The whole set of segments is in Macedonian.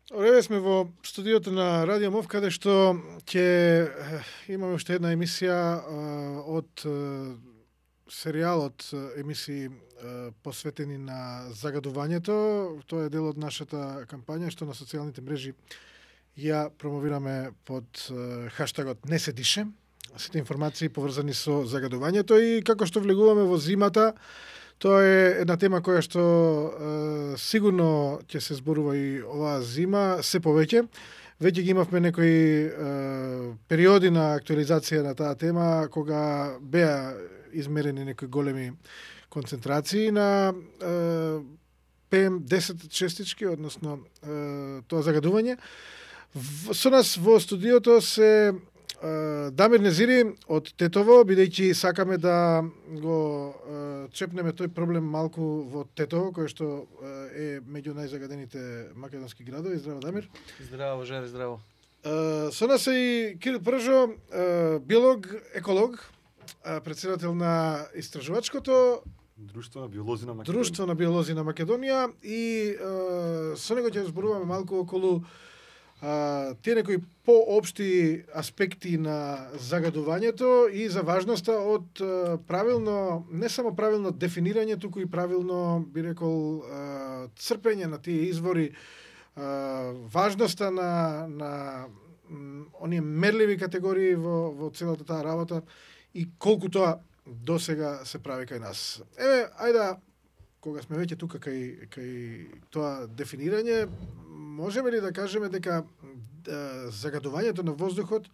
Ореве сме во студиото на Радио Мов, каде што ќе имаме уште една емисија од серијалот емисии посветени на загадувањето. Тоа е дел од нашата кампања што на социјалните мрежи ја промовираме под хаштагот Не се дише. Сите информации поврзани со загадувањето и како што влегуваме во зимата. Тоа е една тема која што сигурно ќе се зборува и оваа зима, се повеќе. Веќе ги имавме некои периоди на актуализација на таа тема, кога беа измерени некои големи концентрации на ПМ10 честички, односно тоа загадување. Со нас во студиото се Дамир Незири од Тетово, бидејќи сакаме да го чепнеме тој проблем малку во Тетово, кој што е меѓу најзагадените македонски градови. Здраво, Дамир. Здраво, Жаре, здраво. Со нас е и Кирил Пржо, биолог, еколог, председател на истражувачкото Друштво на биолози на Македонија. Друштво на биолози на Македонија и со него ќе зборуваме малку околу тие некои поопшти аспекти на загадувањето и за важноста од правилно, не само правилно дефинирање, туку и правилно, би рекол, црпење на тие извори, важноста на оние мерливи категории во целата таа работа и колку тоа досега се прави кај нас. Еве, ајде, кога сме веќе тука кај тоа дефинирање, можеме ли да кажеме дека загадувањето на воздухот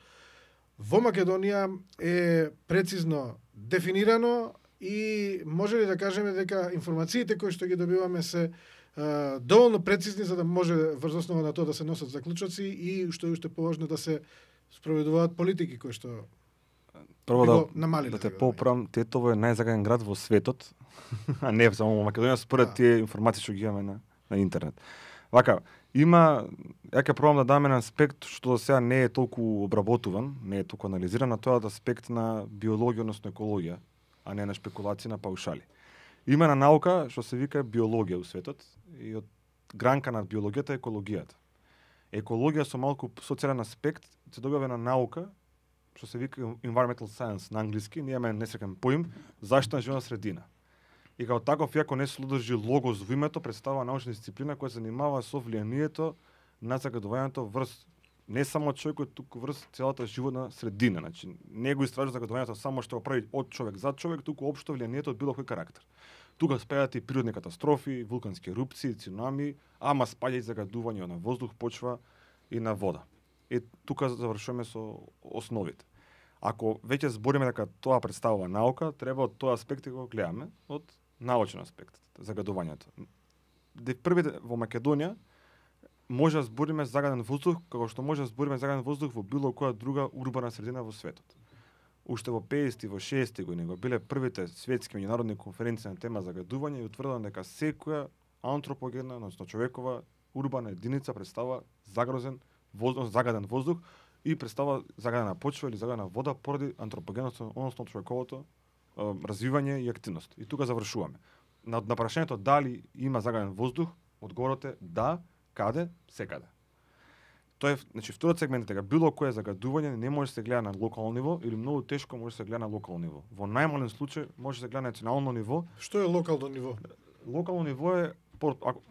во Македонија е прецизно дефинирано и може ли да кажеме дека информациите кои што ги добиваме се доволно прецизни за да може врз основа на тоа да се носат заклучоци и што е уште поважно да се спроведуваат политики кои што Прво намалиле. Да те поправам, Тетово е најзагаден град во светот, а не само во Македонија според тие информации што ги имаме на интернет. Вака, ја ќе пробам да дам еден аспект што до сега не е толку обработуван, не е толку анализиран, а тоа е аспект на биологија, односно екологија, а не на шпекулации на паушали. Има една наука што се вика биологија у светот и од гранка на биологијата е екологијата. Екологија со малку социјален аспект се добива една наука што се вика environmental science на англиски, ние имаме несреќен поим заштита на животна средина. И како таков, иако не се содржи логос во името, представува научна дисциплина која се занимава со влијанието на загадувањето врз не само човекот, туку врз целата животна средина. Значи, не го истражува загадувањето само што го прави од човек за човек, туку општо влијанието од било кој карактер. Тука спаѓаат и природни катастрофи, вулкански ерупции, цунами, ама спаѓа и загадување на воздух, почва и на вода. И тука завршуваме со основите. Ако веќе збориме дека тоа представува наука, треба од тој аспект да го гледаме од научен аспект, загадувањето. Првите во Македонија може да збориме загаден воздух, како што може да збориме загаден воздух во било која друга урбана средина во светот. Уште во 50-ти, во 60-ти години го биле првите светски меѓународни конференции на тема загадување и утврдено дека секоја антропогенна, односно човекова урбана единица представува загаден воздух и представува загадена почва или загадена вода поради антропогеното, односно човековото развивање и активност. И тука завршуваме. На прашањето дали има загаден воздух, одговорот е да, каде, секаде. Тоа е, значи, вториот сегмент е дека било кое загадување не може да се гледа на локално ниво или многу тешко може да се гледа на локално ниво. Во најмален случај може да се гледа на национално ниво. Што е локално ниво? Локално ниво е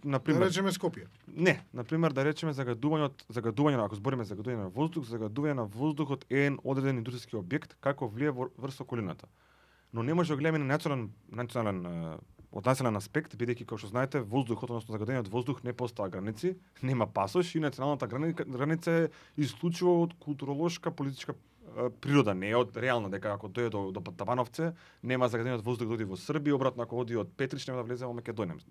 например, да речеме Скопје. Не, например да речеме загадување, ако збориме загадување на воздух, загадување на воздухот е еден одреден индустријски објект како влие врз околината. Но не може да гледаме на национален аспект, бидејќи како што знаете, воздухот, односно загадувањето од воздух не постава граници, нема пасош и националната граница е исклучиво од културолошка, политичка природа, не е од реална, дека ако дојде до Табановце, нема загадување од воздух да оди во Србија, обратно ако оди од Петрич нема да влезе во Македонија.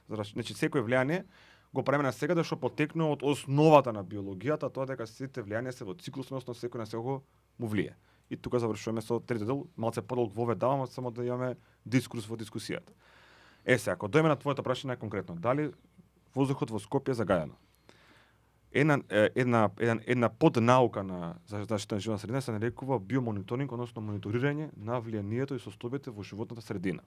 Значи секој влијание го правиме на сега да што потекнува од основата на биологијата, тоа дека сите влијанија се во циклус, односно секој на секого му влие. И тука завршуваме со трети дел, малце подолг воведаваме само да имаме дискурс во дискусијата. Се, ако дојме на твоето прашање конкретно, дали воздухот во Скопје е загадено? Една поднаука на заштита на животна средина се нарекува биомониторинг, односно мониторирање на влијанието и состојбите во животната средина.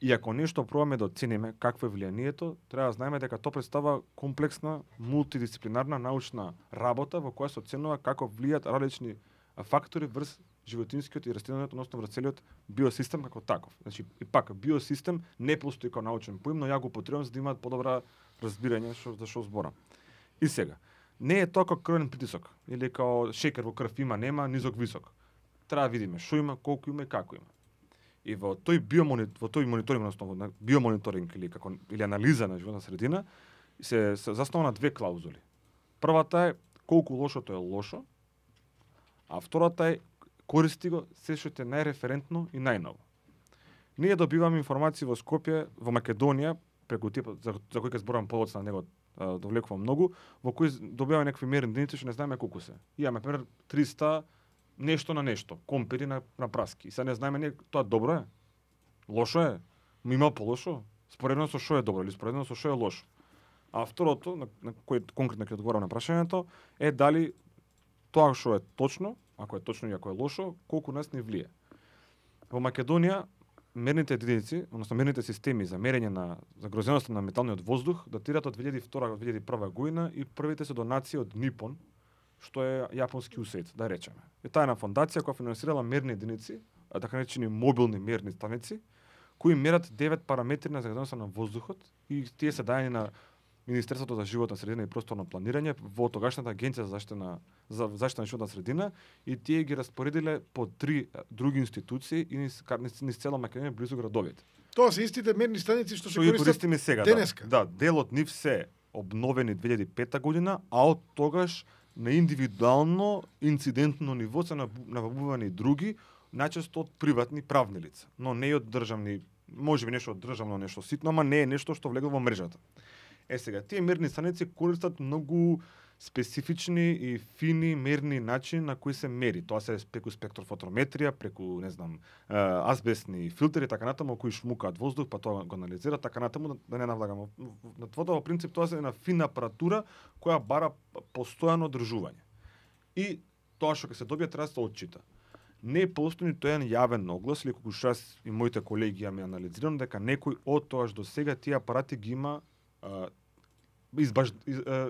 И ако нешто пробаме да оцениме какво е влијанието, треба да знаеме дека тоа представува комплексна, мултидисциплинарна научна работа во која се оценува како влијаат различни фактори врз животинскиот и растителниот, односно врз целиот биосистем како таков. Значи, и пак, биосистем не постои како научен поим, но ја го употребувам за да имаат подобра разбирање за што зборам. И сега, не е тоа како крвен притисок или како шекер во крв има, нема, низок, висок. Треба да видиме што има, колку има и како има. И во тој мониторинг, односно во биомониторинг или анализа на животна средина се заснова на две клаузули. Првата е колку лошото е лошо, а втората е користи го се што е најреферентно и најново. Ние добиваме информации во Скопје, во Македонија, преку тип за кој ќе зборам подоцна на него, довлекувам многу, во кој добиваме некакви мерни единици што не знаеме колку се. Имаме пример 300 нешто на нешто, компери на праски. И сега не знаеме тоа добро е, лошо е, има полошо, споредно со што е добро или споредно со што е лошо. А второто, на кој конкретно ќе одговорам на прашањето, е дали тоа што е точно, ако е точно и ако е лошо, колку нас не влие. Во Македонија мерните единици, односно мерните системи за мерење на загрозеноста на металниот воздух датираат од 2002-2001 година и првите се донации од Нипон, што е јапонски усет, да речеме. И таа е на фондација која финансирала мерни единици, така наречени мобилни мерни станици, кои мерат 9 параметри на загрозеноста на воздухот и тие се даени на Министерството за животна средина и просторно планирање во тогашната агенција за заштита на животна средина и тие ги распоредиле по 3 други институции и низ цела Македонија близу градовите. Тоа се истите мерни станици што се користиме сега. Денеска. Да, дел од нив се обновени 2005 година, а од тогаш на индивидуално инцидентно ниво се набавувани други, најчесто од приватни правни лица, но не и од државни, можеби нешто од државно, нешто ситно, ама не е нешто што влегло во мрежата. Сега, тие мерни станици користат многу специфични и фини мерни начини на кои се мери. Тоа се преку спектрофотометрија, преку, не знам, азбестни филтери, така натаму, кои шмукаат воздух, па тоа го анализираат, така натаму, да не навлагаме. На тоа, во принцип, тоа се една фина апаратура која бара постојано одржување. И тоа што ќе се добие треба да се отчита. Не постои ниту еден јавен оглас, или колку што јас и моите колеги ја ме анализирам, дека некој од тоаш до сега тие апарати ги има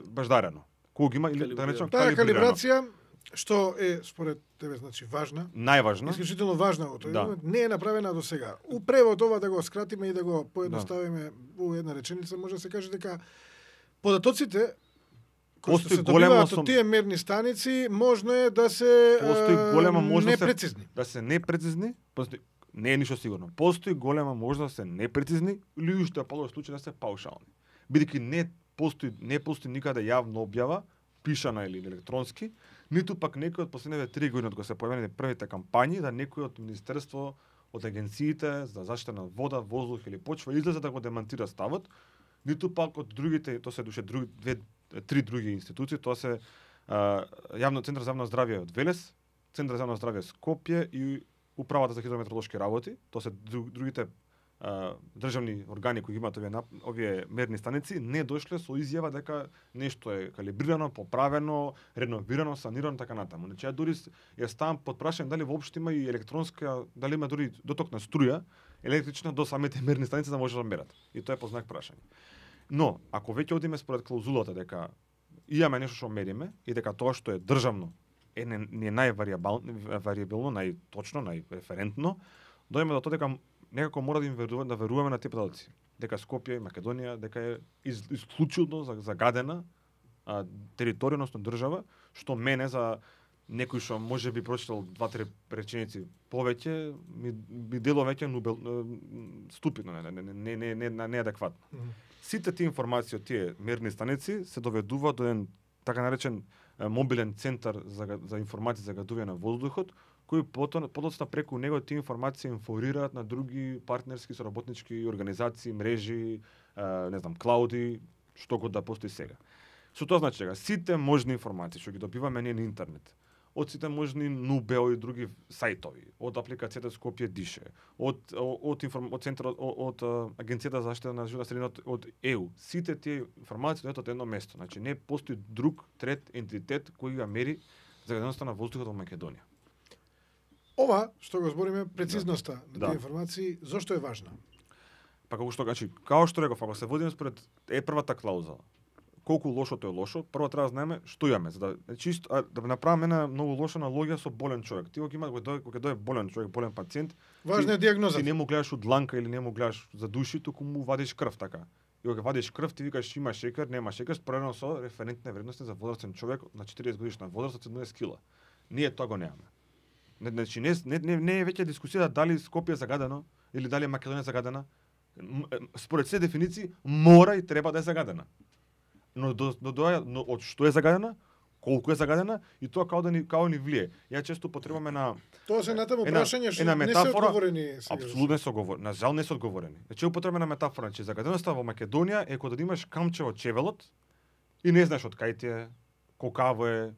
баждарено. Кога ги има или да речем калибрирано. Таа калибрација што е според тебе значи важна. Најважна. Исклучително важна да. Не е направена до сега. Упревод ова да го скратиме и да го поедноставиме во една реченица, може да се каже дека податоците кои се добиваат од тие мерни станици, можно е да се непрецизни. Да се непрецизни, не е ништо сигурно. Постои голема можност да се непрецизни или уште полош случај да се паушални. Бидејќи не постои никаде јавна објава, пишана или електронски, ниту пак некој од последните 3 години од кога се појавени првите кампањи, да некој од министерство, од агенциите за заштита на вода, воздух или почва излезе да го демантира ставот, ниту пак од другите, тоа се душе три други институции, тоа се Центар за јавно здравје од Велес, Центар за јавно здравје Скопје и Управата за хидрометеоролошки работи, тоа се другите државни органи кои имаат овие мерни станици, не дошле со изјава дека нешто е калибрирано, поправено, реновирано, санирано, така натаму. Значи, ја дури ја ставам под прашање дали воопшто има и електронска, дали има дури доток на струја електрична до самите мерни станици да може да мерат. И тоа е по знак прашање. Но, ако веќе одиме според клаузулата дека имаме нешто што мериме и дека тоа што е државно не е најваријабилно, најточно, најреферентно, дојме до тоа дека некако мора да веруваме на тие податоци. Дека Скопје и Македонија дека е исклучително загадена територија, односно држава, што мене за некој што може би прочитал 2-3 реченици повеќе, би дело веќе ступидно, не адекватно. Сите тие информации од тие мерни станици се доведуваат до еден така наречен мобилен центар за информации за гадување на воздухот, кои подоцна преку него тие информации информираат на други партнерски соработнички организации, мрежи, не знам, клауди, што god да постои сега. Со тоа значи дека сите можни информации што ги добиваме ние на интернет, од сите можни НУБЕО и други сајтови, од апликацијата Скопје Дише, од центарот, од Агенцијата за заштита на животна средина од ЕУ, сите тие информации доаѓаат од едно место. Значи не постои друг трет ентитет кој ги мери загаденоста на воздухот во Македонија. Ова што го збориме прецизноста на тие информации, зошто е важна? Па значи, како што реков, ако се водиме според првата клауза, колку лошото е лошо, прво треба да знаеме што имаме, за да чисто да направиме една многу лоша аналогија со болен човек. Ти кога дое болен човек, болен пациент, важна е диагноза. Ти не му гледаш од дланка или не му гледаш за души, туку му вадиш крв така. И кога вадиш крв, ти викаш има шекер, нема шекер, споредно со референтни вредности за возрастен човек на 40 годишна возраст од 70 кила. Ние тоа го немаме. Значи не е веќе дискусија дали Скопје е загадено или дали Македонија е загадена. Според се дефиниции мора и треба да е загадена. Но од што е загадена, колку е загадена и тоа као ни влие. Ја често потребаме на Тоа се натаму прашање што не се одговорени сега. Апсолутно се одговорени. На жал не се одговорени. Значи употребена метафора, че загаденоста во Македонија е кога да имаш камче од чевелот и не знаеш од кај ти е, колкаво е,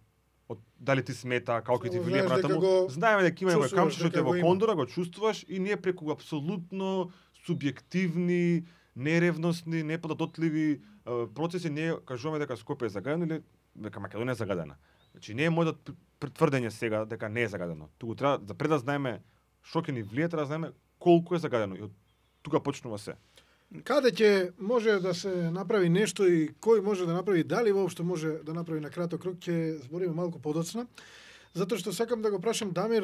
дали ти смета, како ќе ти влие брата му. Знаеме дека има камче што те во кондора, го чувствуваш и ние преку апсолутно субјективни, неревностни, неподатливи процеси ние кажуваме дека Скопје е загадено или дека Македонија е загадена. Значи не е моето претврдење сега дека не е загадено. Туку треба да пред да знаеме што ќе ни влие, треба да знаеме колку е загадено и од тука почнува се. Каде ќе може да се направи нешто и кој може да направи, дали воопшто може да направи на краток рок, ќе збориме малку подоцна. Затоа што сакам да го прашам Дамир,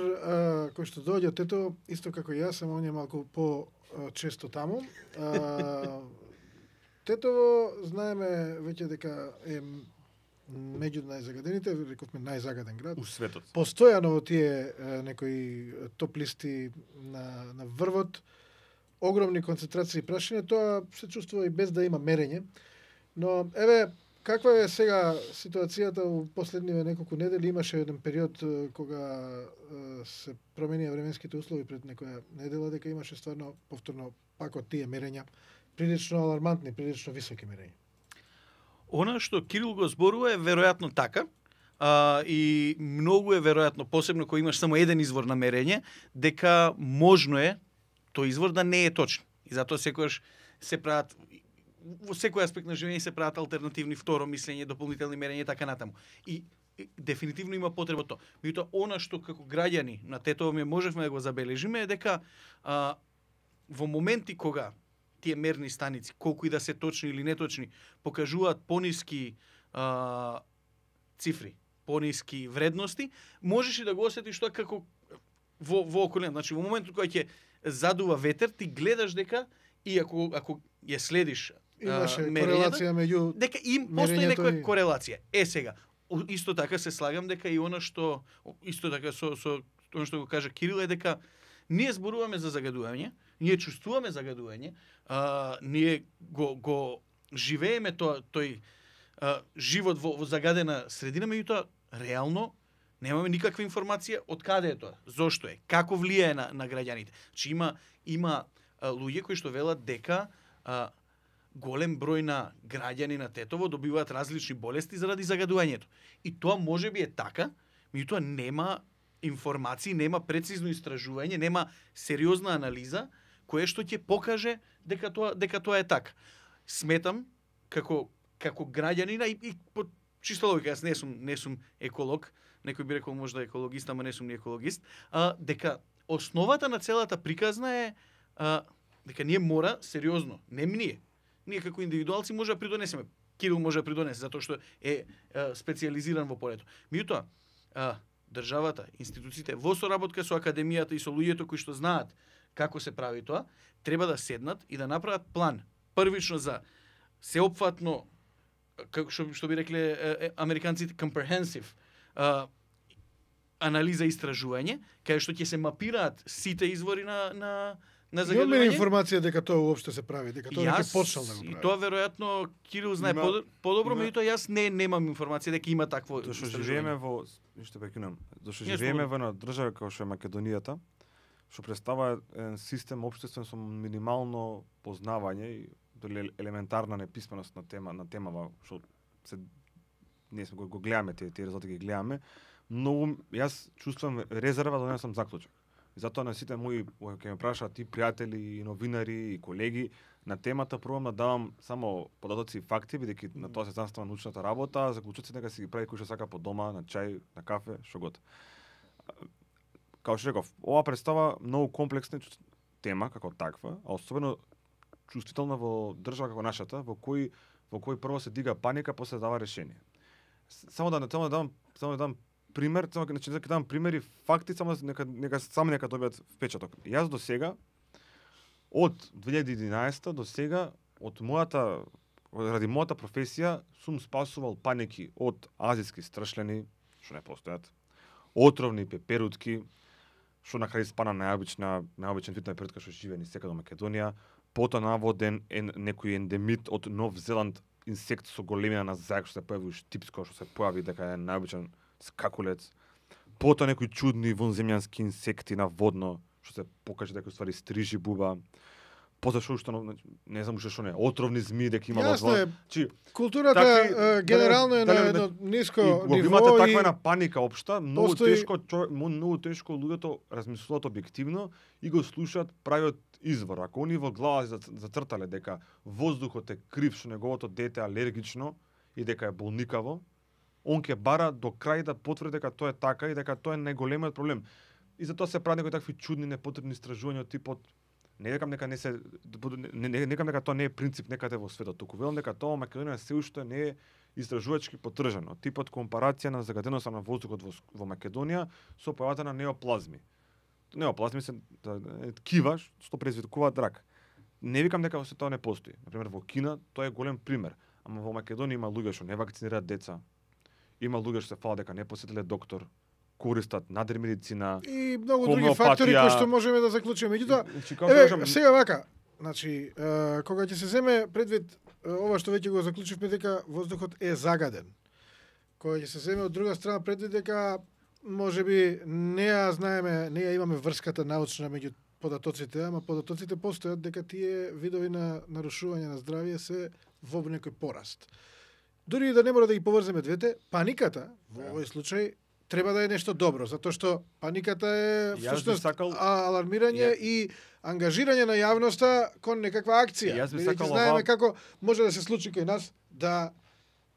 кој што доаѓа од тето, исто како и јас, само он е малку по често таму. Тетово знаеме веќе дека е меѓу најзагадените, рековме најзагаден град. У светот. Постојано во тие некои топ листи на врвот, огромни концентрации прашања, тоа се чувствува и без да има мерење. Но еве каква е сега ситуацијата у последниве неколку недели? Имаше еден период кога се променија временските услови пред некоја недела, дека имаше стварно повторно пак од тие мерења, прилично алармантни, прилично високи мерења. Она што Кирил го зборува е веројатно така, и многу е веројатно, посебно кога имаш само еден извор на мерење, дека можно е тој извор да не е точен. И затоа секогаш се прават во секој аспект на живење се прават алтернативни второ мислење, дополнителни мерења и така натаму. И дефинитивно има потреба тоа. Меѓутоа, она што како граѓани на Тетово ми можевме да го забележиме е дека во моменти кога тие мерни станици, колку и да се точни или неточни, покажуваат пониски цифри, пониски вредности, можеш и да го осетиш тоа како во околина. Значи, во моментот кога ќе задува ветер, ти гледаш дека и ако ја следиш имаше корелација меѓу дека постои некоја корелација. Сега, исто така се слагам дека и она што исто така со тоа што го кажа Кирил е дека ние зборуваме за загадување, ние чувствуваме загадување, ние го живееме тој живот во загадена средина, меѓутоа реално немаме никаква информација од каде е тоа, зошто е, како влијае на граѓаните. Значи има луѓе кои што велат дека голем број на граѓани на Тетово добиваат различни болести заради загадувањето. И тоа можеби е така, меѓутоа нема информации, нема прецизно истражување, нема сериозна анализа која што ќе покаже дека тоа е така. Сметам како граѓанина и по чиста логика, јас не сум еколог, некој би рекол можда екологист, ама не сум ни екологист, дека основата на целата приказна е дека ние мора сериозно, не ние како индивидуалци може да придонесеме. Кирил може да придонесе затоа што е специјализиран во полето. Меѓутоа, државата, институциите во соработка со академијата и со луѓето кои што знаат како се прави тоа, треба да седнат и да направат план. Првично за сеопфатно, како што би рекле американците, comprehensive анализа и истражување, каде што ќе се мапираат сите извори на загадување. Имаме информација дека тоа уопште се прави, дека тоа ќе почнал да го прави. И тоа веројатно Кирил знае подобро, меѓутоа јас немам информација дека има такво истражување. Зашто живееме во живееме во една држава како што е Македонијата, што представува еден систем општествен со минимално познавање и елементарна неписменост на темава, што се ние сме го гледаме тие резултати ги гледаме, многу јас чувствувам резерва да донесам заклучок. И затоа на сите мои ќе ме прашаат и пријатели, и новинари, и колеги на темата, пробам да давам само податоци и факти, бидејќи на тоа се заснова научната работа, а заклучоци нека си ги прави кој што сака по дома, на чај, на кафе, што год. Као што реков, ова представа многу комплексна тема како таква, а особено чувствителна во држава како нашата, во кој прво се дига паника, после дава решение. Само да дам пример, значи да дам примери, факти, само нека добиат впечаток. Јас до сега од 2011 до сега ради мојата професија сум спасувал паники од азиски страшлени, што не постојат, отровни пеперутки, што на крај спана најобичен вид на пеперутка што живее ни секаде во Македонија, потоа наводен некој ендемит од Нов Зеланд, инсект со големина на заек што се појави у Штипско, што се појави дека е најобичен скакулец, потоа некои чудни вонземјански инсекти на водно, што се покаже дека ствари стрижи буба, потоа што не знам што не, отровни змии дека има Јасно е, културата генерално е на едно ниско ниво. Имате таква една паника општа, многу тешко луѓето размислуваат објективно и го слушаат правиот извор. Ако они во глава зацртале дека воздухот е крив, што неговото дете е алергично и дека е болникаво, он ќе бара до крај да потврди дека тоа е така и дека тоа е најголемиот проблем. И затоа се прават некои такви чудни непотребни истражувања од типот не викам дека тоа не е принцип некаде во светот, туку велам дека тоа во Македонија се уште не е истражувачки потврдено. Типот компарација на загаденоста на воздухот во Македонија со појавата на неоплазми. Неоплазми се ткива што предизвикуваат рак. Не викам дека се тоа не постои. Например во Кина тоа е голем пример, ама во Македонија има луѓе што не вакцинираат деца. Има луѓе што се фала дека не посетиле доктор, користат надремедицина и многу други фактори кои што можеме да заклучиме. Меѓутоа, сега вака, значи, кога ќе се земе предвид ова што веќе го заклучивме дека воздухот е загаден. Кога ќе се земе од друга страна предвид дека можеби не ја знаеме, не ја имаме врската научна меѓу податоците, ама податоците постојат дека тие видови на нарушување на здравје се во некој пораст. Дури и да не мора да ги поврземе двете, паниката во овој случај треба да е нешто добро, затоа што паниката е всушност алармирање и ангажирање на јавноста кон некаква акција. Бидејќи знаеме како може да се случи кај нас, да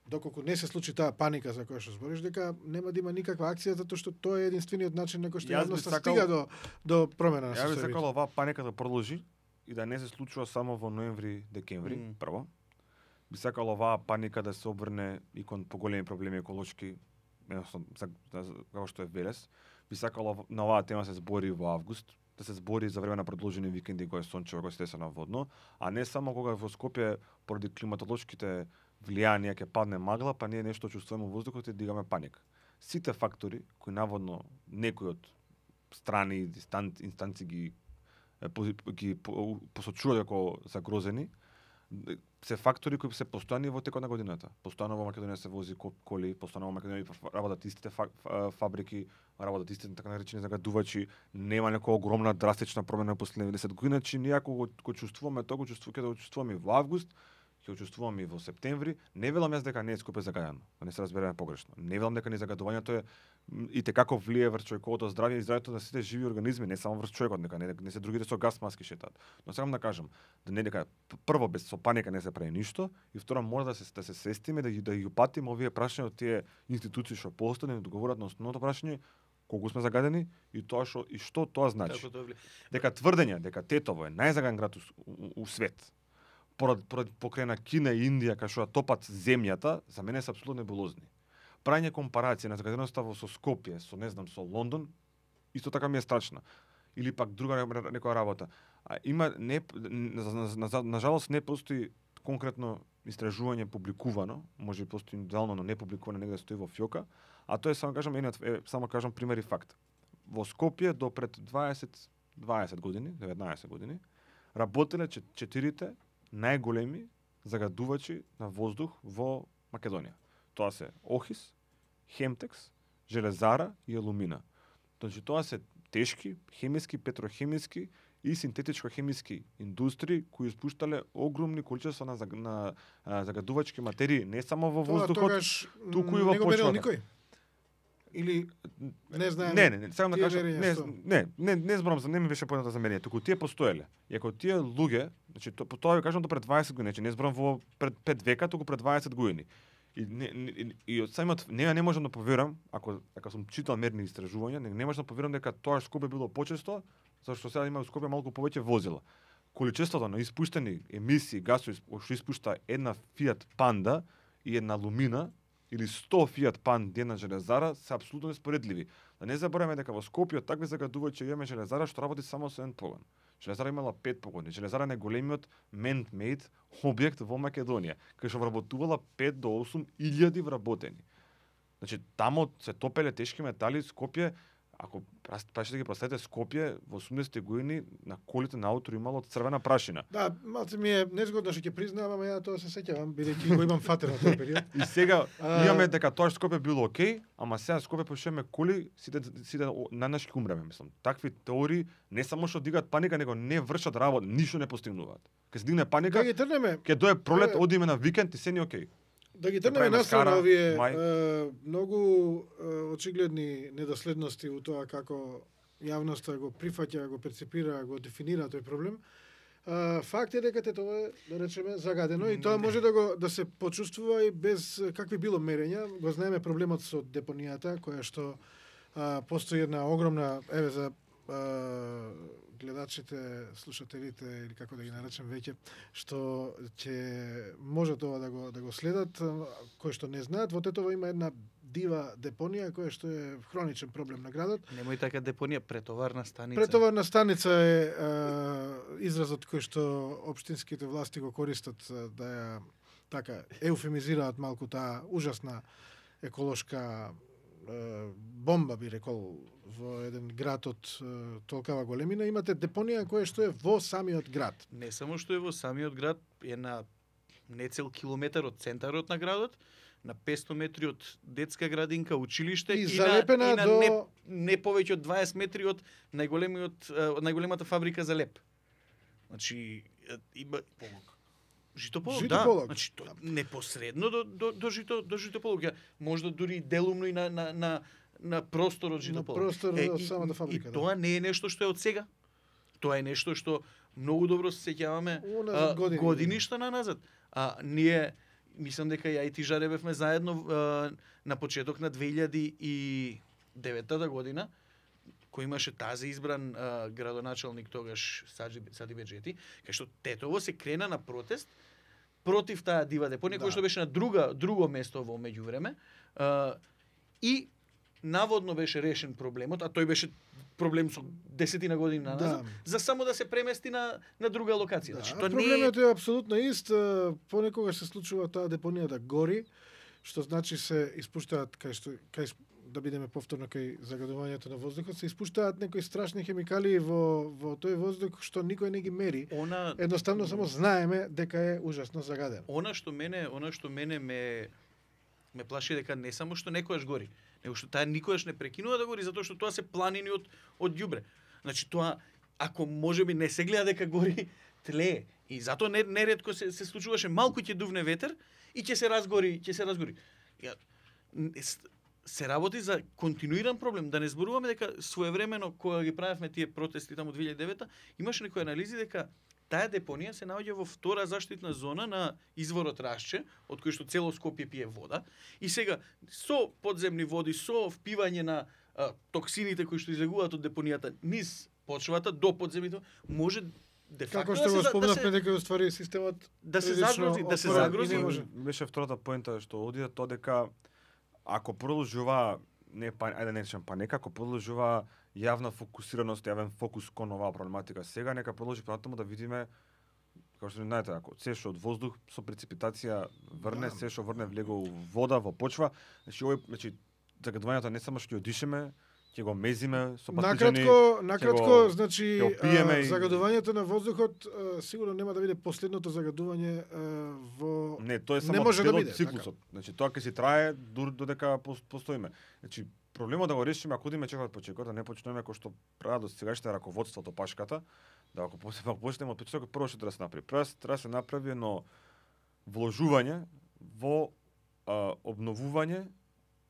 доколку не се случи таа паника за која што збориш, дека нема да има никаква акција, затоа што тоа е единствениот начин на кој што јавноста стига до промена на состојбите. Јас би сакал оваа паника да продолжи и да не се случува само во ноември, декември, прво. Би сакал оваа паника да се обрне и кон поголеми проблеми еколошки, како што е Велес. Би сакало на оваа тема се збори во август, да се збори за време на продолжени викенди кога е сончево, кога се на водно, а не само кога во Скопје поради климатолошките влијанија ќе падне магла, па ние нешто чувствуваме во воздухот и дигаме паника. Сите фактори кои наводно некои од страни инстанци ги посочуваат како загрозени, се фактори кои се постојани во текот на годината. Постојано во Македонија се вози коли, постојано во Македонија работат истите фабрики, работат истите така наречени загадувачи, нема некоја огромна драстична промена последните 10 години, значи ние ако го чувствуваме тоа, ќе го чувствуваме во август, ќе го чувствуваме и во септември. Не велам јас дека не е Скопје загадено, да не се разбереме погрешно. Не велам дека загадувањето е и те како влие врз човековото здравје и здравјето на сите живи организми, не само врз човекот, нека не се другите со газ маски шетаат. Но сакам да кажам, да не дека прво без со паника не се прави ништо и второ мора да се свестиме да ги упатиме овие прашања од тие институции што постојат да договорат на основното прашање колку сме загадени и тоа што тоа значи. Дека тврдење дека Тетово е најзагадан град у свет, покрај на Кина и Индија кај што топат земјата, за мене се апсолутно небулозни. Прајање компарација на загаденоста со Скопје, со не знам, со Лондон, исто така ми е страшна. Или пак друга некоја работа. Има на жалост не постои конкретно истражување публикувано, може би постои индивидуално, но не публикувано негде стои во фиока, а тоа е само кажам пример и факт. Во Скопје до пред 20 години, 19 години, работеле 4 најголеми загадувачи на воздух во Македонија. Тоа се Охис, Хемтекс, Железара и Елумина. Значи тоа се тешки, хемиски, петрохемиски и синтетичко-хемиски индустрии кои испуштале огромни количества на загадувачки материи не само во воздухот, туку и во почвата. Или не знаеме. Не, сакам да кажам, не зборам за не ми беше појната за мене, туку тие постоеле. И ако тие луѓе, значи тоа ви кажам до пред 20 години, значи не зборам во пред 5 века, туку пред 20 години. И од самиот не можам да поверам, ако сум читал мерни истражувања, не можам да поверам дека тоа Скопје било почесто, зашто сега има во Скопје малку повеќе возила. количеството на испуштени емисии гасови што испушта една Fiat Panda и една Lumina или 100 Fiat Panda една железара се апсолутно неспоредливи. Да не забораваме дека во Скопје од такви загадувачи имаме железара што работи само со еден погон. Железара имала 5 погони. Железара е најголемиот man-made објект во Македонија, кај што вработувала 5 до 8 илјади вработени. Значи, тамо се топеле тешки метали, Скопје, ако да ги представите Скопје во 80-ти години на колите на ауто имало црвена прашина. Да, малце ми е незгодно што ќе признавам, ја тоа се сеќавам, бидејќи го имам фатер на тој период. И сега имаме дека тоа што Скопје било окей, ама сега Скопје пошеме коли сите на нашки умреме, мислам. Такви теории не само што дигат паника, него не вршат работа, ништо не постигнуваат. Ке се дигне паника, да ги трнеме, ке дое пролет, одиме на викенд и се ни окей. Да ги трнеме настрана овие многу очигледни недоследности у тоа како јавноста го прифаќа, го перцепира, го дефинира тој проблем. Факт е дека тоа е, да речеме, загадено и тоа може да се почувствува и без какви било мерења. Го знаеме проблемот со депонијата, која што постои една огромна, еве за гледачите, слушателите или како да ги наречем веќе, што ќе може тоа да го следат, кои што не знаат, во Тетово има една дива депонија која што е хроничен проблем на градот. Немој така депонија, претоварна станица. Претоварна станица е изразот кој што општинските власти го користат да ја така еуфемизираат малку таа ужасна еколошка бомба, би рекол, во еден град од толкава големина. Имате депонија која што е во самиот град. Не само што е во самиот град, е на не цел километар од центарот на градот, на 500 метри од детска градинка, училиште и залепена на до не повеќе од 20 метри од најголемата фабрика за леп. Значи има Житополок, да. Значи непосредно до Житополок. Можда дури делумно и на простор од Житополок. На простор од самата фабрика. И тоа не е нешто што е од сега. Тоа е нешто што многу добро се сеќаваме години што назад. Ние мислам дека ја и ти жаребевме заедно на почеток на 2009 година, кој имаше тази избран градоначалник тогаш Сади Беџети, кај што Тетово се крена на протест против таа дива депонија, која што беше на друго место во меѓувреме, и наводно беше решен проблемот, а тој беше проблем со 10 години назад, за само да се премести на друга локација. Значи, тоа проблемот е апсолутно ист, понекогаш се случува таа депонија да гори, што значи се испуштаат кај да бидеме повторно кај загадувањето на воздухот, се испуштаат некои страшни хемикали во тој воздух што никој не ги мери. Едноставно само знаеме дека е ужасно загаден. Она што мене ме плаши дека не само што некојаш гори, него што таа никогаш не прекинува да гори, затоа што тоа се планини од ѓубре. Значи тоа, ако можеби не се гледа дека гори, тлее. И затоа неретко се случуваше малку ќе дувне ветер и ќе се разгори. Се работи за континуиран проблем. Да не зборуваме дека своевремено кога ги правевме тие протести таму 2009, имаше некои анализи дека таа депонија се наоѓа во втора заштитна зона на изворот Рашче, од кој што цело Скопје пие вода. И сега со подземни води, со впивање на токсините кои што излегуваат од депонијата низ почвата до подземните, може де факто како што го спомнавме дека уствари системот да се загрози. Беше втората поента што оди тоа дека ако продолжува ако продолжува јавна фокусираност, јавен фокус кон оваа проблематика сега, нека продолжи понатаму да видиме, како што знаете, ако се што од воздух со преципитација врне, се што врне влегува вода во почва, значи загадувањето не само што ќе одишеме, ќе го мезиме со патиџани. Накратко, значи загадувањето на воздухот сигурно нема да биде последното загадување во Не, тоа е само дел од циклусот. Значи тоа ќе си трае додека постоиме. Значи проблемот да го решиме ако одиме чекот по чекот, да не почнеме кој што прават до сегашните раководството пашката, да ако почнеме од почетокот, прво што треба да се направи. Прво треба да се направи едно вложување во обновување,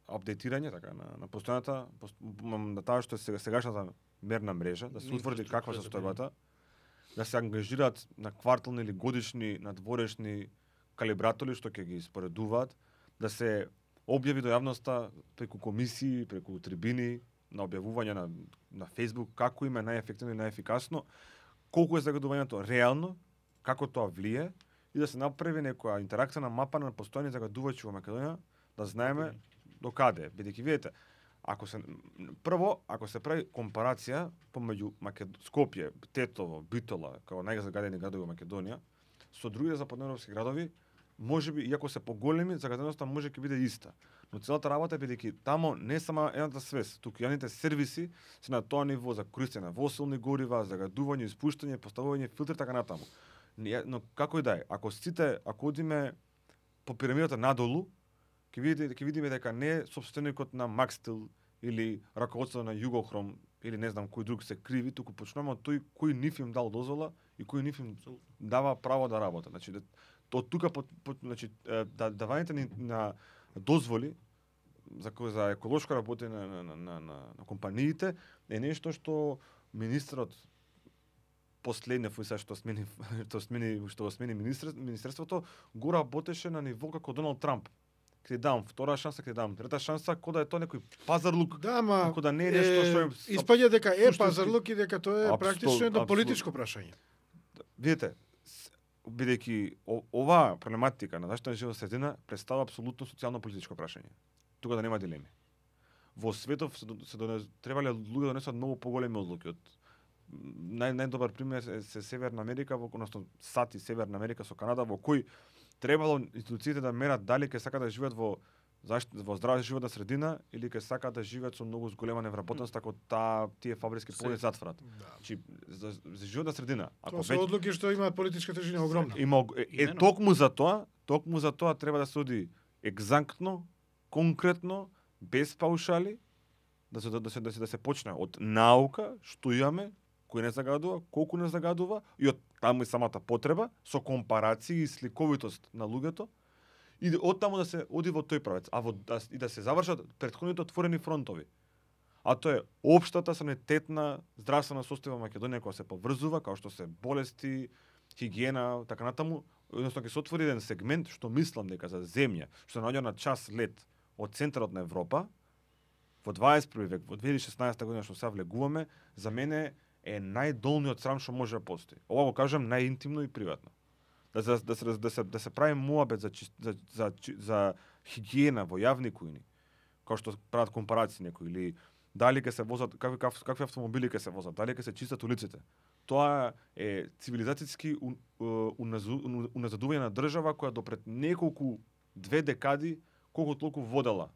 апдейтирање така на постојаната на таа што е сегашната мерна мрежа, да се утврди каква е состојбата, да се ангажираат на квартални или годишни надворешни калибратори што ќе ги споредуваат, да се објави до јавноста преку комисии, преку трибини, на објавување на Facebook како им е најефективно и најефикасно, колку е загадувањето реално, како тоа влие и да се направи некоја интеракција на мапа на постојани загадувачи во Македонија, да знаеме до каде. Бидејќи видите, ако се прави компарација помеѓу Скопје, Тетово, Битола, како најзагадени градови во Македонија, со другите западноевропски градови, можеби, иако се поголеми, загаденоста може ќе биде иста. Но целата работа е бидејќи тамо не само едната свест, туку јавните сервиси се на тоа ниво за користење на фосилни горива, загадување, испуштање, поставување филтри така натаму. Но како и да е, ако одиме по пирамидата надолу, ќе видиме дека не е собственикот на Макстил или раководството на Југохром или не знам кој друг се криви, туку почнуваме од тој кој нив им дал дозвола и кој нив им дава право да работа. Значи, од тука значи, давањето на дозволи за еколошко работење на компаниите е нешто што министрот последниот што смени министерството го работеше на ниво како Доналд Трамп. Ќе дам втора шанса, ќе дам трета шанса, кога да е тоа некој пазарлук. Да, ама кога да не е нешто што испаѓа дека е пазарлук и дека тоа е практично едно политичко прашање. Видите, бидејќи оваа проблематика на заштита на животна средина представува апсолутно социјално-политичко прашање. Тука да нема дилеми. Во светов требале луѓе да донесат многу поголеми одлуки од најдобар пример се Северна Америка, односно САД и Северна Америка со Канада, во кој требало институциите да мерат дали ќе сакаат да живеат во здрава животна средина или ќе сакаат да живеат со многу зголема невработеност ако тие фабриски погони затворат. Значи за животна средина, ако тоа се одлуки што имаат политичка тежина огромна. Токму за тоа треба да се оди екзактно, конкретно, без паушали, да се почне од наука, што имаме, кој не загадува, колку не загадува, и од таму и самата потреба, со компарации и сликовитост на луѓето, и од таму да се оди во тој правец, и да се завршат претходните отворени фронтови. А тоа е општата санитетна здравствена состојба во Македонија која се поврзува, како што се болести, хигиена, така натаму, односно ќе се отвори еден сегмент што мислам дека за земја, што наоѓа на час лет од центарот на Европа, во 21 век, во 2016 година што сега влегуваме, за мене е најдолниот срам што може да постои. Ова го кажам најинтимно и приватно. Да се прави муабет за хигиена во јавни кујни, како што прават компарации некои, или дали ќе се возат, какви автомобили ќе се возат, дали ќе се чистат улиците. Тоа е цивилизацијски уназадување на држава која допред неколку 2 декади колку толку водела,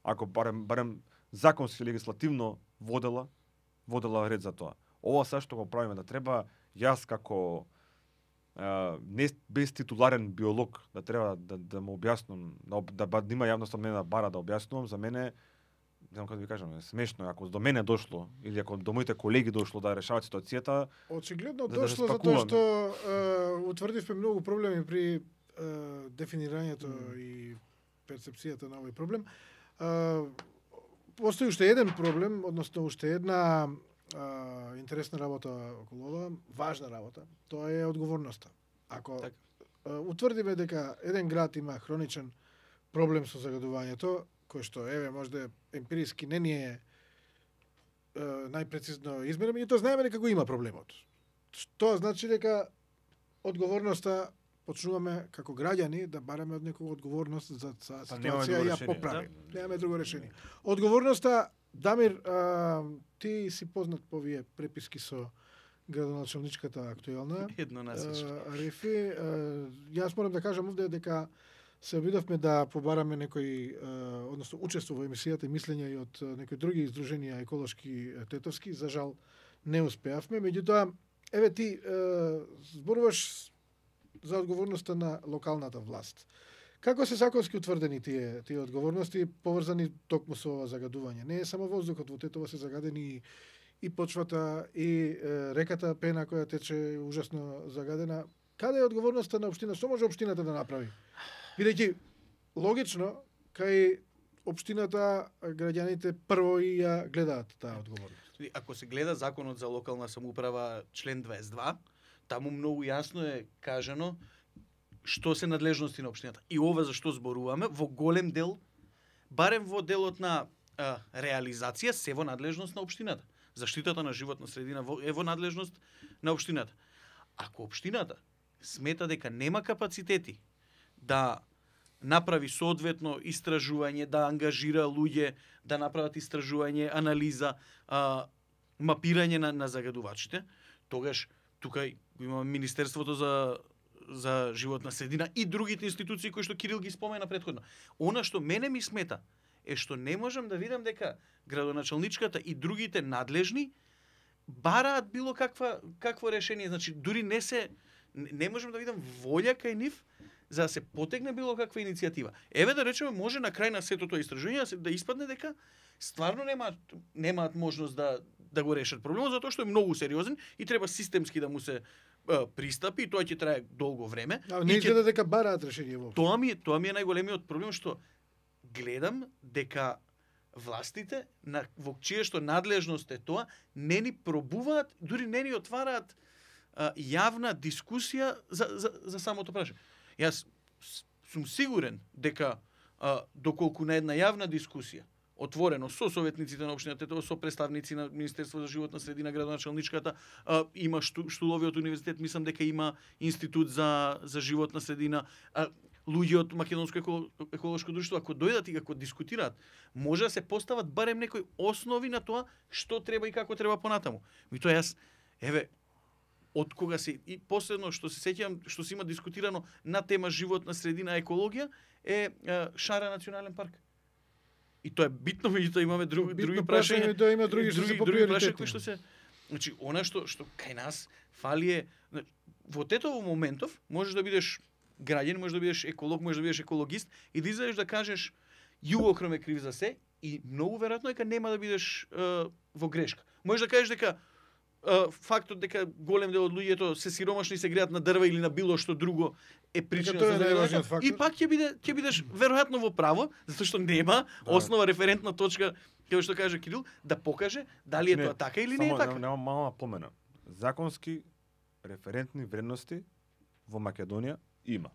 ако барем законски легислативно водела ред за тоа. Ова се што го правиме, да треба јас како не без титуларен биолог да треба да му објаснам, да има јавност од мене да бара да објаснувам, за мене, не знам како да ви кажам, е смешно, ако до мене дошло или ако до моите колеги дошло да решаваат ситуацијата. Очигледно дошло затоа што утврдивме многу проблеми при дефинирањето и перцепцијата на овој проблем. Постои уште еден проблем, односно уште една интересна работа околу ова, важна работа. Тоа е одговорноста. Ако утврдиме дека еден град има хроничен проблем со загадувањето, кој што можда емпириски не ни е најпрецизно измерено, меѓутоа знаеме дека го има проблемот. Тоа значи дека одговорноста почнуваме како граѓани да бараме од некоја одговорност за ситуација и ја поправи. Немаме друго решение. Одговорноста, Дамир, ти си познат по овие преписки со градоначалничката актуелна. Едно насечно. Арифи, јас морам да кажам овде дека се обидовме да побараме некој, односно учество во емисијата и мислења и од некои други издруженија еколошки тетовски, за жал не успеавме, меѓутоа еве ти зборуваш за одговорноста на локалната власт. Како се законски утврдени тие одговорности поврзани токму со ова загадување? Не е само воздухот, во Тетово се загадени и почвата, и реката Пена која тече ужасно загадена. Каде е одговорноста на општина? Што може општината да направи? Бидејќи логично кај општината граѓаните прво и ја гледаат таа одговорност. Ако се гледа законот за локална самоуправа член 22, таму многу јасно е кажано што се надлежности на општината. И ова за што зборуваме, во голем дел, барем во делот на реализација, се во надлежност на општината. Заштитата на животна средина е во надлежност на општината. Ако општината смета дека нема капацитети да направи соодветно истражување, да ангажира луѓе, да направат истражување, анализа, мапирање на загадувачите, тогаш тука имаме Министерството за животна средина и другите институции кои што Кирил ги спомена претходно. Она што мене ми смета е што не можам да видам дека градоначалничката и другите надлежни бараат било какво решение. Значи дури не можам да видам волја кај нив за да се потегне било каква иницијатива. Еве да речеме може на крај на сето тоа истражување да испадне дека стварно немаат можност да го решат проблемот затоа што е многу сериозен и треба системски да му се пристапи и тоа ќе трае долго време. Не изгледа дека бараат решение во. Тоа ми е најголемиот проблем што гледам дека властите во чија што надлежност е тоа не ни пробуваат, дури не ни отвараат јавна дискусија за самото прашање. Јас сум сигурен дека доколку на една јавна дискусија отворено со советниците на општината Тетово, со представници на Министерството за животна средина, градоначалничката, има штулови од универзитет, мислам дека има институт за животна средина, луѓе од Македонско еколошко друштво, ако дојдат и ако дискутираат, може да се постават барем некои основи на тоа што треба и како треба понатаму. Тоа јас, еве, од кога се и последно што се сеќавам што се има дискутирано на тема животна средина екологија е Шара национален парк. И тоа е битно, меѓутоа имаме други прашања, да има други што се по приоритети. Кои што се, значи она што кај нас фали е во Тетово моментов можеш да бидеш граѓанин, можеш да бидеш еколог, можеш да бидеш екологист и да излезеш да кажеш Југокром е крив за се и многу веројатно дека нема да бидеш во грешка. Можеш да кажеш дека фактот дека голем дел од луѓето се сиромашни и се греат на дрва или на било што друго е причина за загаѓањето. И пак ќе бидеш веројатно во право, затоа што нема основа референтна точка како што каже Кирил да покаже дали е тоа така или не е така. Нема мала помена. Законски референтни вредности во Македонија има.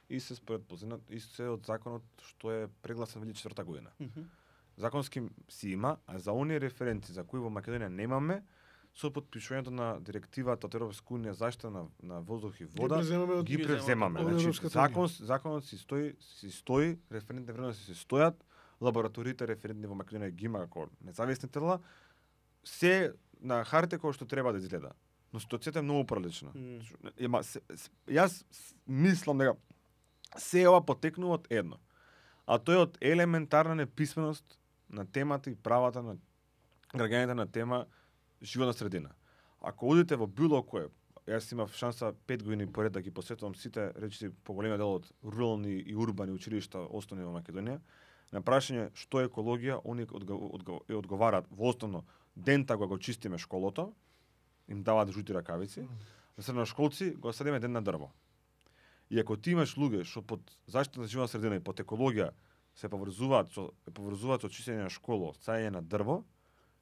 И се според позинат, и се од законот што е прегласен 2004 година. Законски си има, а за оние референти за кои во Македонија немаме, со подпишувањето на директивата од Европска унија заштита на воздух и вода ги превземаме. Значи законот си стои, референтни вредности си стојат, лабораториите референтни во Македонија ги има како независни тела, се на хартија кој што треба да изгледа. Но ситуацијата е многу прилична. Јас мислам дека се ова потекнува од едно, а тоа е од елементарна неписменост на темата и правата на граѓаните на тема животна средина. Ако одите во било кое, јас имав шанса 5 години поред да ги посетувам сите речиси поголемиот дел од рурални и урбани училишта основни во Македонија, на прашање што е екологија, они одговараат во основно дента кога го чистиме школото, им даваат жути ракавици, за средношколци го садиме ден на дрво. И ако ти имаш луѓе што под заштита на животна средина и под екологија се поврзуваат со чистење на школо, саѓање на дрво,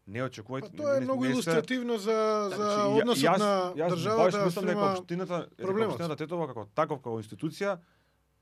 не очекувајте. Тоа е многу илустративно за односот на државата спрема општината Тетово како таков како институција,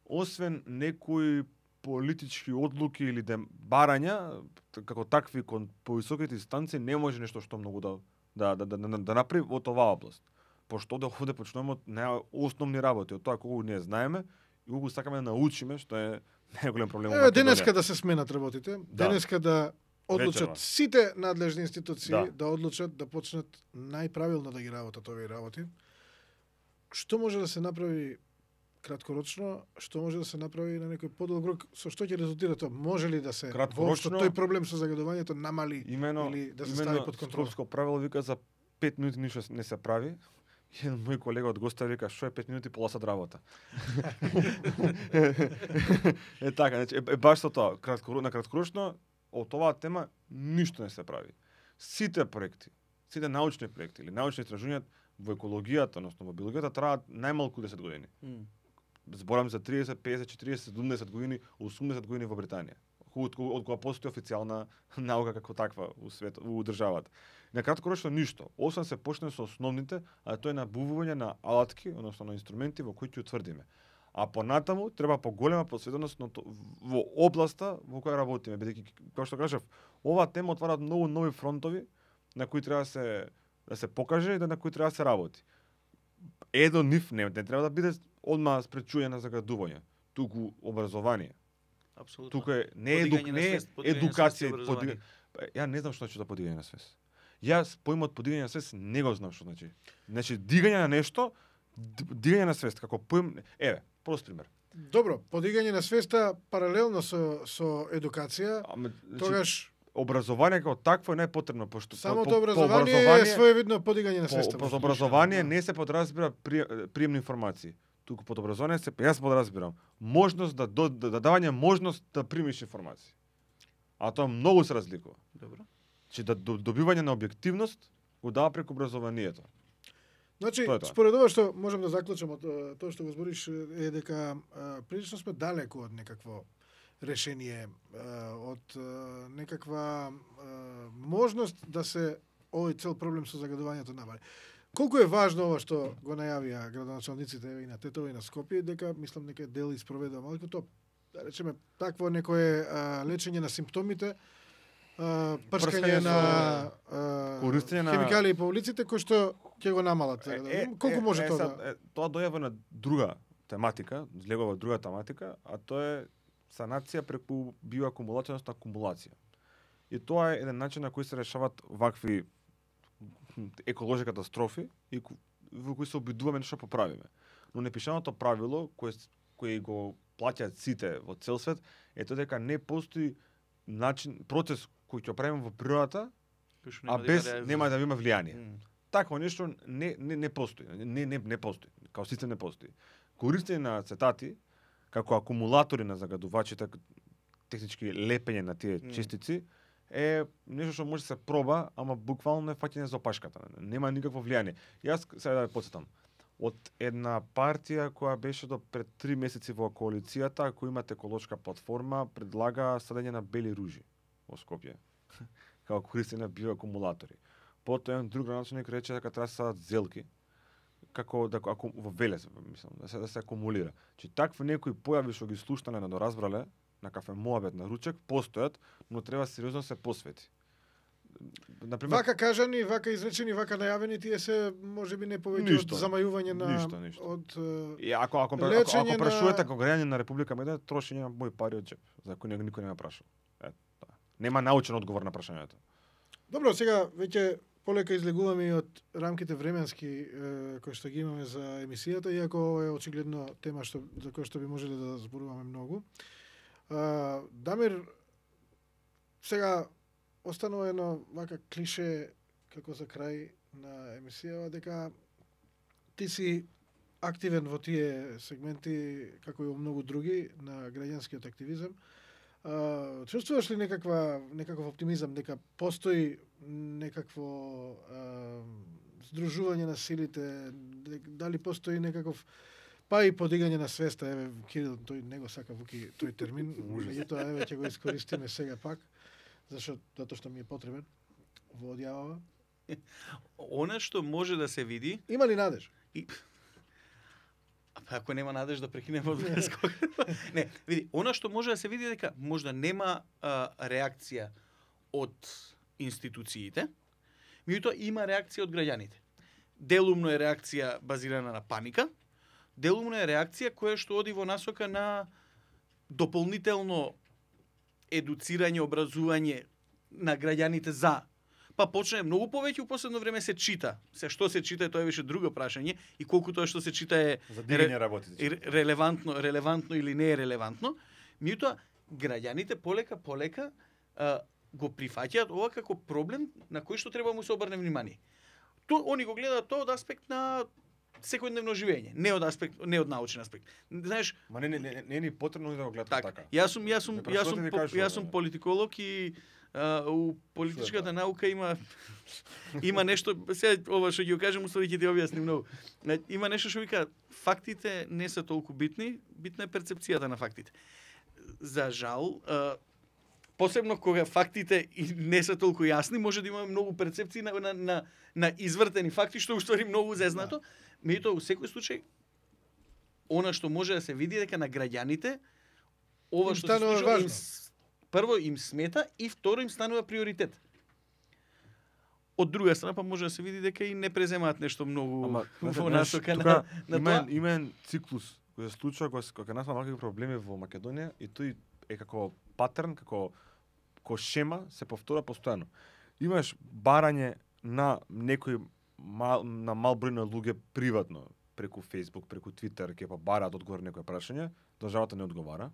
освен некои политички одлуки или барања како такви кон повисоките инстанции не може нешто што многу да направи во оваа област. Пошто овде почнуваме од најосновни работи, од тоа колку ние знаеме и колку сакаме да научиме, што е најголем проблем во Македонија. Денеска да се сменат работите, денеска да одлучат сите надлежни институции да одлучат да почнат најправилно да ги работат овие работи. Што може да се направи краткорочно, што може да се направи на некој подолг рок, со што ќе резултира тоа? Може ли да се воопшто тој проблем со загадувањето намали или да се стави под контрола? Скопско правило вика за 5 минути ништо не се прави. Еден мој колега од Госта вика што е 5 минути пола сат работа. Е така, значи баш со тоа, на краткорочно од оваа тема ништо не се прави. Сите проекти, сите научни проекти или научни истражувања во екологијата, односно во биологијата траат најмалку 10 години. Зборам за 30, 50, 40, 70 години, 80 години во Британија. Од кога постои официјална наука како таква у светот, у државата. На краткорочно ништо, освен се почне со основните, а тоа е набувување на алатки, односно на инструменти во кои ќе утврдиме. А понатаму треба поголема посветеност во областа во која работиме, бидејќи како што кажав, оваа тема отвара многу нови фронтови на кои треба да се да се покаже и на кој треба да се работи. Едно нив не треба да биде одма спречување на загадување, туку образование. Апсолутно. Тука не е едукација, ја не знам што значи да подигање на свест. Јас поимот подигање на свест не го знам што значи. Значи дигање на нешто, дигање на свест како поим, еве, прост пример. Добро, подигање на свеста паралелно со едукација, значи, тогаш образование како такво е најпотребно, пошто самото образование е своевидно подигање на свеста. По образование не се подразбира приемни информации. Туку под образование јас подразбирам можност да давање можност да примиш информации. А тоа многу се разликува. Добро. Че да добивање на објективност го дава преку образованието. Значи, според ова што можам да заклучам од тоа што го збориш е дека прилично сме далеку од некакво решение, од некаква можност да се овој цел проблем со загадувањето намали. Колку е важно ова што го најавија градоначалниците и на Тетово и на Скопје, дека мислам дека дел испроведува малку тоа, да речеме, такво некое лечење на симптомите, прскање на хемикалии по улиците кои што ќе го намалат. Колку може тоа? Тоа дојава на друга тематика, злегува друга тематика, а тоа е санација преку биоакумулација, односно акумулација. И тоа е еден начин на кој се решават вакви еколошки катастрофи и во кои се обидуваме нешто поправиме. Но непишаното правило кој го плаќаат сите во цел свет е тоа дека не постои начин, процес кој ќе правиме во природата, а без нема да има влијание. Такво нешто не постои, не постои, као систем не постои. Користење на ацетати како акумулатори на загадувачите, технички лепење на тие честици, е нешто што може да се проба, ама буквално е фаќање за опашката. Нема никакво влијание. Јас сега да ве потсетам. Од една партија која беше до пред 3 месеци во коалицијата, која има еколошка платформа, предлага садење на бели ружи во Скопје. Како користење на биоакумулатори. Потоа еден друг градоначалник рече дека треба да се садат зелки, како во Велес, мислам, да се акумулира. Че такви некои појави што ги слушнале на доразбрале, на кафе Моабет, на ручек, постојат, но треба сериозно се посвети. Например, вака кажани, вака изречени, вака најавени, тие се можеби не повеќе од замајување на ништо. Од и ако прашувате како граѓани на Република Македонија, трошење на мој пари од джеп, за кој никој не ме прашал. Нема научен одговор на прашањето. Добро, сега веќе полека излегуваме и од рамките временски кои што ги имаме за емисијата, иако ова е очигледно тема за која што би можеле да зборуваме многу. Дамир, сега останува едно вака клише како за крај на емисијава, дека ти си активен во тие сегменти, како и во многу други, на граѓанскиот активизам. Чувствуваш ли некаков оптимизам, дека постои некакво здружување на силите, дали постои некаков па и подигање на свеста, еве Кирил, тој не го сака Вуки тој термин, меѓутоа еве ќе го искористиме сега пак, затоа што ми е потребен во одјавава. Она што може да се види... Има ли надеж? Ако нема надеж да прекинеме од скок. Не, види, она што може да се види дека можда нема реакција од институциите, меѓутоа има реакција од граѓаните. Делумно е реакција базирана на паника, делумно е реакција која што оди во насока на дополнително едуцирање, образување на граѓаните за. Па почне многу повеќе у последно време се чита. Се што се чита, тоа е више друго прашање и колку тоа што се чита е релевантно или не е релевантно. Меѓутоа граѓаните полека го прифаќаат ова како проблем на кој што треба му се обрне внимание. Они го гледаат тоа од аспект на секојдневно живење, не од научен аспект. Знаеш, ма не ни потребно да го гледат така. Јас сум политиколог и у политичката наука има нешто, сега ова што ќе го кажам, уствари ќе ти објасним многу. Има нешто што вика фактите не се толку битни, битна е перцепцијата на фактите. За жал, посебно кога фактите не се толку јасни, може да имаме многу перцепции на извртени факти, што уствари многу зезнато. Меѓутоа, во секој случај, она што може да се види дека на граѓаните ова што се случува прво им смета и второ им станува приоритет. Од друга страна па може да се види дека и не преземаат нешто многу во насока на тоа. тоа. Има циклус кој се случува кога настанаа вакви проблеми во Македонија и тој е како патерн, како шема се повтора постојано. Имаш барање на некој на мал број на луѓе приватно преку Facebook, преку Twitter, ќе па бараат одговор на некој прашање, државата не одговара.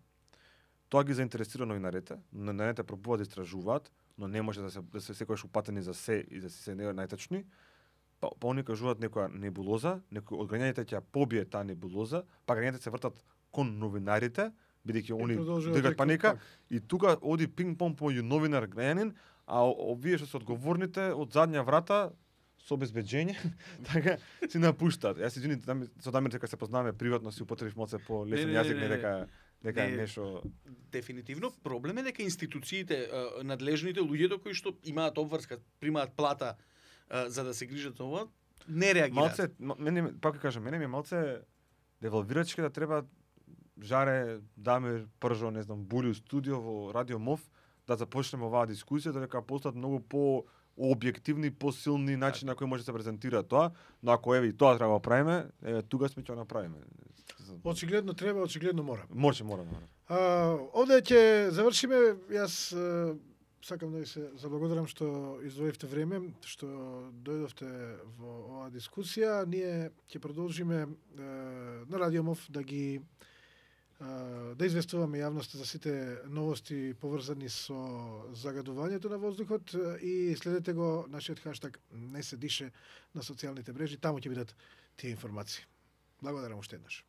Тоа ги заинтересира новинарите, новинарите пробуваат да истражуваат, но не може да се секогаш упатени за се и да се не најтачни. Па они кажуваат некоја небулоза, некој од граѓаните ќе побие таа небулоза, па граѓаните се вртат кон новинарите, бидејќи они држат паника и тука оди пинг-понг помеѓу новинар граѓанин, а овие што се одговорните од задња врата со обезбеđење, така си напуштаат. Јас извини, со Дамир дека се познаваме приватно, си употребив малце по лесен јазик, не дека нешто. Дефинитивно проблем е дека институциите, надлежните, луѓето кои што имаат обврска, примаат плата за да се грижат за ова, не реагираат. Малце, пак кажам, мене ми е малце девалвирачки да треба Жаре, Дамир, Пржо, не знам, Були у студио во Радио МОВ да започнеме оваа дискусија, дека постат многу по објективни, посилни начини на кои може да се презентира тоа, но ако еве и тоа треба да правиме, тука сме ќе направиме. Очигледно треба, очигледно мора. Мора. Овде ќе завршиме. Јас сакам да ви се заблагодарам што издвоивте време, што дојдовте во оваа дискусија. Ние ќе продолжиме на Радио МОВ да известуваме јавноста за сите новости поврзани со загадувањето на воздухот и следете го нашиот хаштаг Не се дише на социјалните мрежи, таму ќе бидат тие информации. Благодарам уште еднаш.